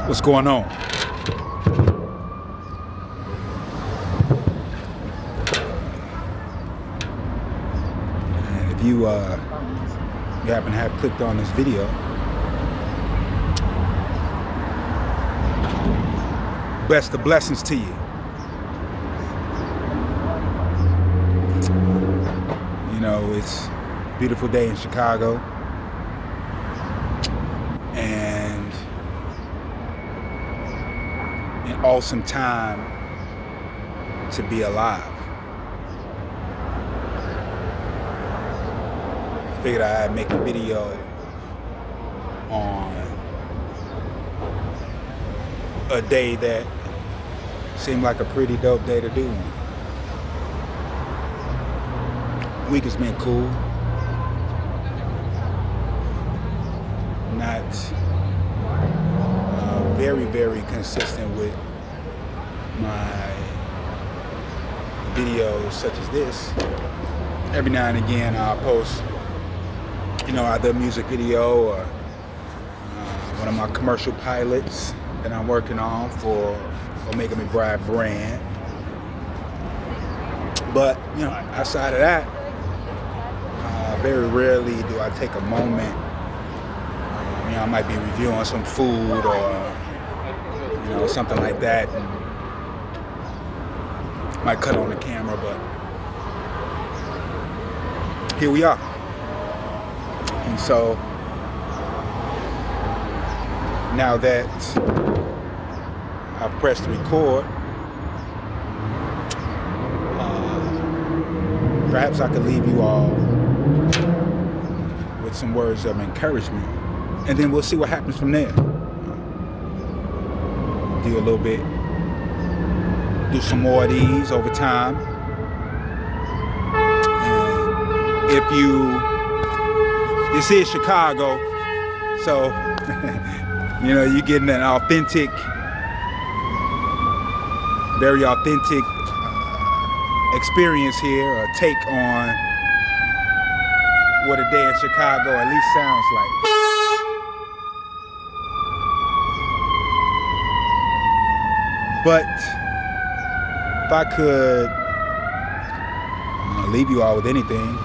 What's going on? And if you happen to have clicked on this video, best of blessings to you. You know, it's a beautiful day in Chicago, and an awesome time to be alive. Figured I'd make a video on a day that seemed like a pretty dope day to do one. Week has been cool. Not very, very consistent with my videos such as this. Every now and again I'll post, either a music video or one of my commercial pilots that I'm working on for Omega McBride brand. But, outside of that, very rarely do I take a moment. I might be reviewing some food or, something like that, and might cut on the camera, but here we are. And so, now that I've pressed record, perhaps I could leave you all with some words of encouragement, and then we'll see what happens from there. Do a little bit, do some more of these over time. And this is Chicago, so you're getting an authentic, very authentic experience here, a take on what a day in Chicago at least sounds like. But if I could leave you all with anything,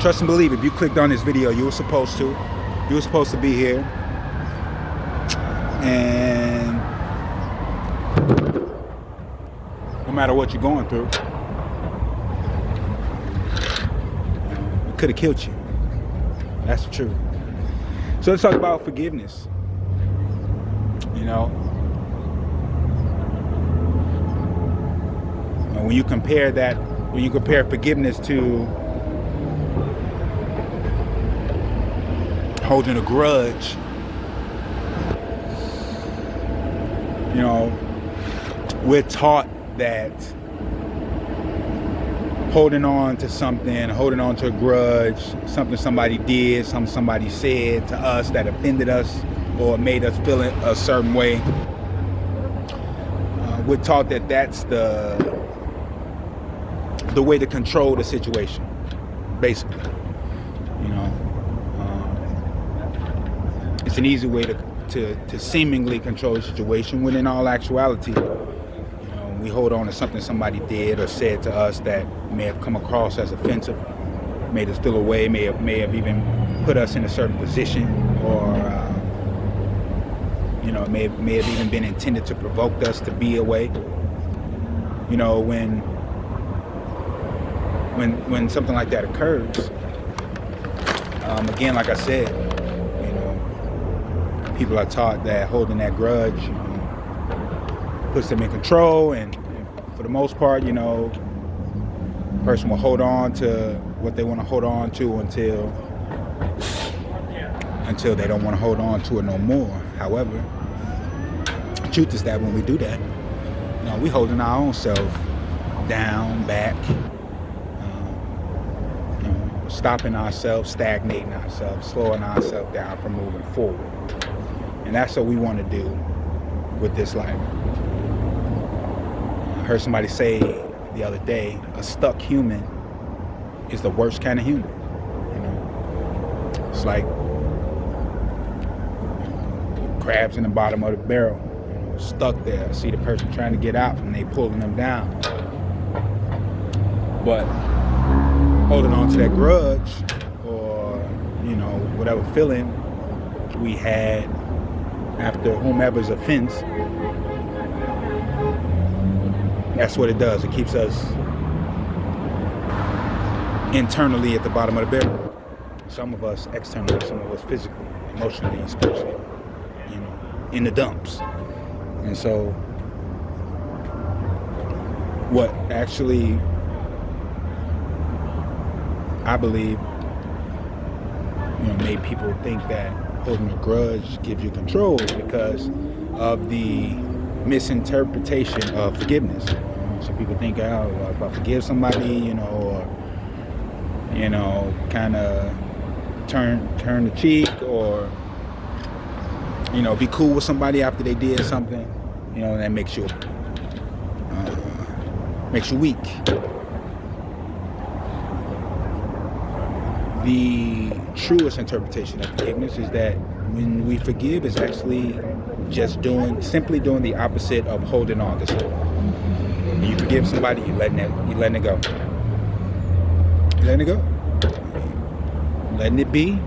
trust and believe, if you clicked on this video, you were supposed to be here. And no matter what you're going through, it could have killed you. That's the truth. So let's talk about forgiveness. When you compare forgiveness to holding a grudge, we're taught that holding on to something, holding on to a grudge, something somebody did, something somebody said to us that offended us or made us feel a certain way, we're taught that that's the way to control the situation, basically. It's an easy way to seemingly control the situation, when in all actuality, we hold on to something somebody did or said to us that may have come across as offensive, made us feel away, may have even put us in a certain position, or may have even been intended to provoke us to be away. When something like that occurs, again, like I said, people are taught that holding that grudge puts them in control, and for the most part, the person will hold on to what they want to hold on to until they don't want to hold on to it no more. However, the truth is that when we do that, we holding our own self down, back, stopping ourselves, stagnating ourselves, slowing ourselves down from moving forward. And that's what we want to do with this life. I heard somebody say the other day, a stuck human is the worst kind of human. It's like crabs in the bottom of the barrel, stuck there. I see the person trying to get out and they pulling them down. But holding on to that grudge or, whatever feeling we had after whomever's offense, that's what it does. It keeps us internally at the bottom of the barrel. Some of us externally, some of us physically, emotionally, spiritually, in the dumps. And so what actually, I believe, made people think that holding a grudge gives you control is because of the misinterpretation of forgiveness. So people think, if I forgive somebody, or kind of turn the cheek, or be cool with somebody after they did something, that makes you weak. The truest interpretation of forgiveness is that when we forgive, it's actually just simply doing the opposite of holding on to something. When you forgive somebody, you're letting it go. You're letting it go. You're letting it be.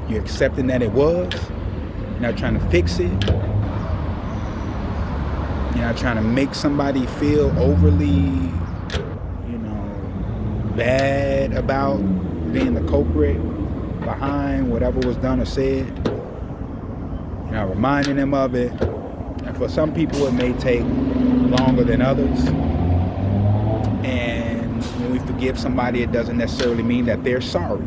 You're accepting that it was. You're not trying to fix it. You're not trying to make somebody feel overly, bad about being the culprit behind whatever was done or said. You're not reminding them of it. And for some people, it may take longer than others. And when we forgive somebody, it doesn't necessarily mean that they're sorry.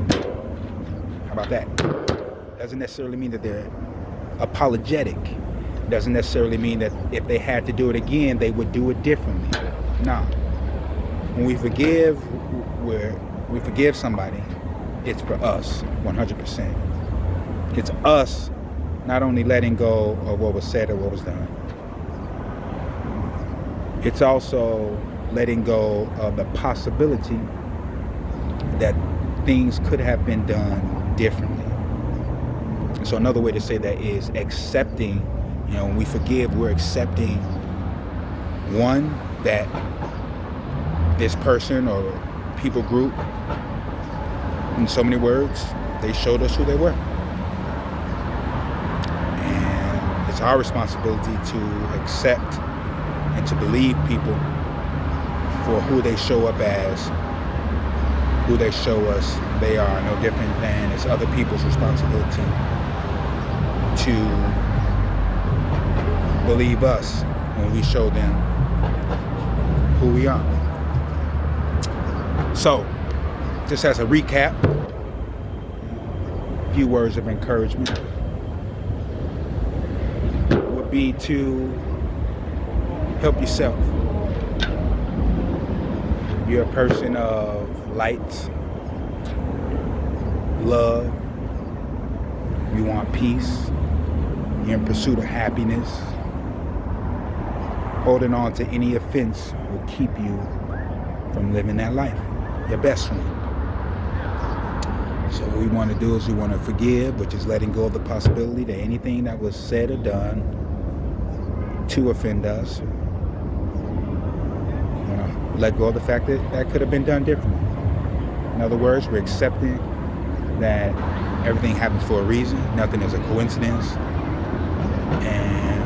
How about that? It doesn't necessarily mean that they're apologetic. It doesn't necessarily mean that if they had to do it again, they would do it differently. No. When we forgive somebody, it's for us, 100%. It's us not only letting go of what was said or what was done. It's also letting go of the possibility that things could have been done differently. So another way to say that is accepting, when we forgive, we're accepting, one, that this person or people group, in so many words, they showed us who they were. And it's our responsibility to accept and to believe people for who they show up as, who they show us they are, no different than it's other people's responsibility to believe us when we show them who we are. So, just as a recap, a few words of encouragement would be to help yourself. You're a person of light, love, you want peace, you're in pursuit of happiness. Holding on to any offense will keep you from living that life, your best one. So what we want to do is we want to forgive, which is letting go of the possibility that anything that was said or done to offend us, let go of the fact that that could have been done differently. In other words, we're accepting that everything happens for a reason, nothing is a coincidence, and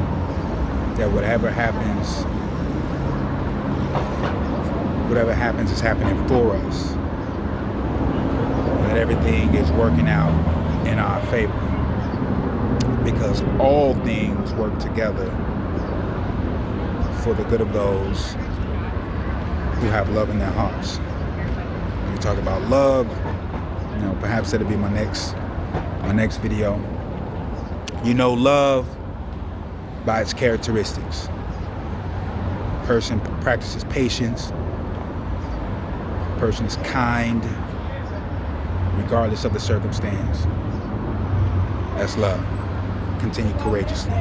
that whatever happens is happening for us. That everything is working out in our favor, because all things work together for the good of those who have love in their hearts. When we talk about love, perhaps that'll be my next video. Love by its characteristics. A person practices patience. A person is kind, regardless of the circumstance. That's love. Continue courageously.